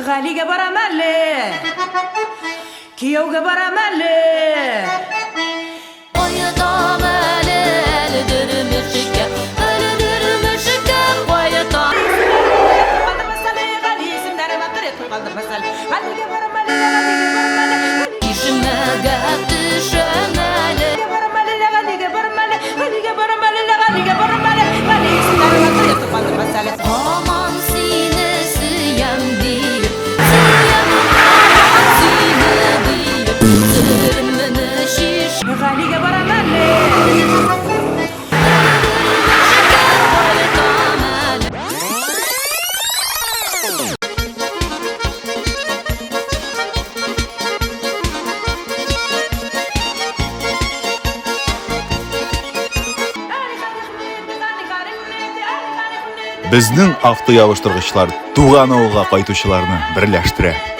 Galiga baramale, kiyovga baramale. Oyadam öldürmüşük, oyadam. Kaldı masale, gali isimler matret kaldı masal. Galiga baramale, galiga baramale. İşime düşemeli. Galiga baramale, galiga baramale, galiga baramale. Gali isimler matret kaldı masal. Aman sinesi yendi, sırmını şiş. Galiga baramale. Bizning avto yağıştırgıçlar Туган авылга кайтучыларны берләштерә.